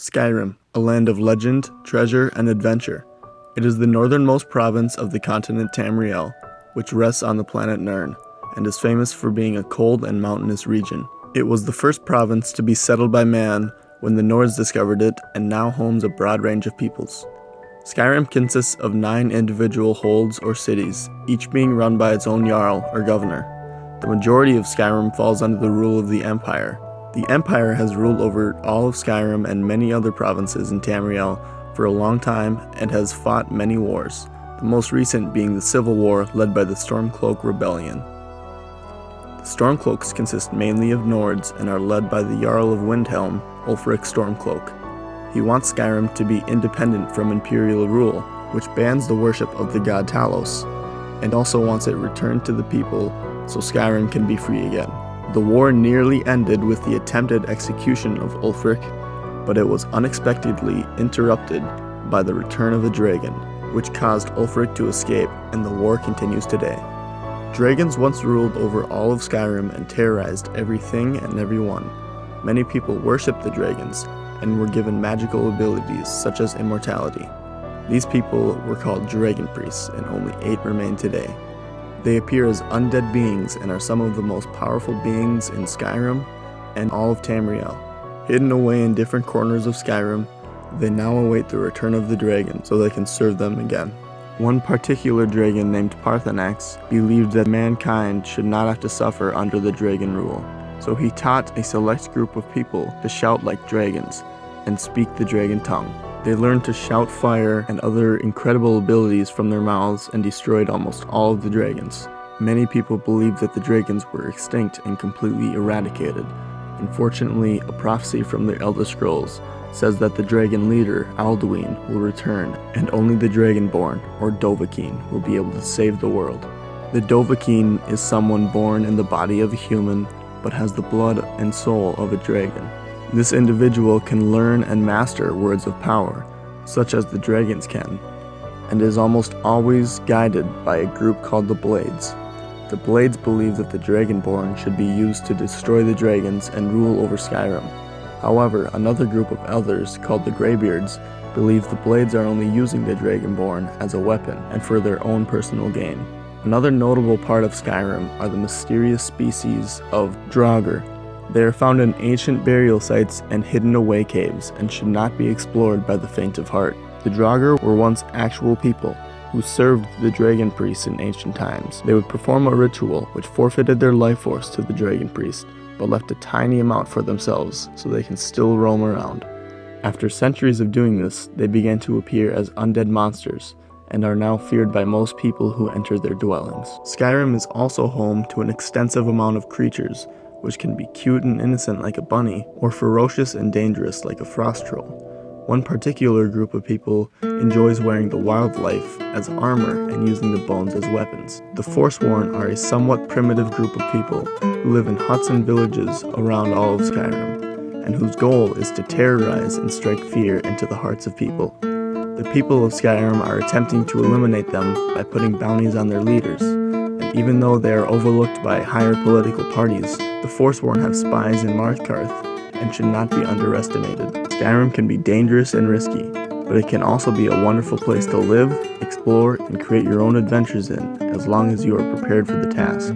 Skyrim, a land of legend, treasure, and adventure. It is the northernmost province of the continent Tamriel, which rests on the planet Nirn, and is famous for being a cold and mountainous region. It was the first province to be settled by man when the Nords discovered it, and now homes a broad range of peoples. Skyrim consists of 9 individual holds or cities, each being run by its own Jarl or governor. The majority of Skyrim falls under the rule of the Empire. The Empire has ruled over all of Skyrim and many other provinces in Tamriel for a long time and has fought many wars, the most recent being the Civil War led by the Stormcloak Rebellion. The Stormcloaks consist mainly of Nords and are led by the Jarl of Windhelm, Ulfric Stormcloak. He wants Skyrim to be independent from imperial rule, which bans the worship of the god Talos, and also wants it returned to the people so Skyrim can be free again. The war nearly ended with the attempted execution of Ulfric, but it was unexpectedly interrupted by the return of a dragon, which caused Ulfric to escape, and the war continues today. Dragons once ruled over all of Skyrim and terrorized everything and everyone. Many people worshipped the dragons and were given magical abilities such as immortality. These people were called dragon priests, and only 8 remain today. They appear as undead beings and are some of the most powerful beings in Skyrim and all of Tamriel. Hidden away in different corners of Skyrim, they now await the return of the dragon so they can serve them again. One particular dragon named Parthenax believed that mankind should not have to suffer under the dragon rule, so he taught a select group of people to shout like dragons and speak the dragon tongue. They learned to shout fire and other incredible abilities from their mouths and destroyed almost all of the dragons. Many people believed that the dragons were extinct and completely eradicated. Unfortunately, a prophecy from the Elder Scrolls says that the dragon leader, Alduin, will return, and only the Dragonborn, or Dovahkiin, will be able to save the world. The Dovahkiin is someone born in the body of a human, but has the blood and soul of a dragon. This individual can learn and master words of power, such as the dragons can, and is almost always guided by a group called the Blades. The Blades believe that the Dragonborn should be used to destroy the dragons and rule over Skyrim. However, another group of elders, called the Greybeards, believe the Blades are only using the Dragonborn as a weapon and for their own personal gain. Another notable part of Skyrim are the mysterious species of Draugr. They are found in ancient burial sites and hidden away caves and should not be explored by the faint of heart. The Draugr were once actual people who served the dragon priests in ancient times. They would perform a ritual which forfeited their life force to the dragon priest, but left a tiny amount for themselves so they can still roam around. After centuries of doing this, they began to appear as undead monsters and are now feared by most people who enter their dwellings. Skyrim is also home to an extensive amount of creatures, which can be cute and innocent like a bunny, or ferocious and dangerous like a frost troll. One particular group of people enjoys wearing the wildlife as armor and using the bones as weapons. The Forsworn are a somewhat primitive group of people who live in huts and villages around all of Skyrim, and whose goal is to terrorize and strike fear into the hearts of people. The people of Skyrim are attempting to eliminate them by putting bounties on their leaders. Even though they are overlooked by higher political parties, the Forsworn have spies in Markarth and should not be underestimated. Skyrim can be dangerous and risky, but it can also be a wonderful place to live, explore, and create your own adventures in, as long as you are prepared for the task.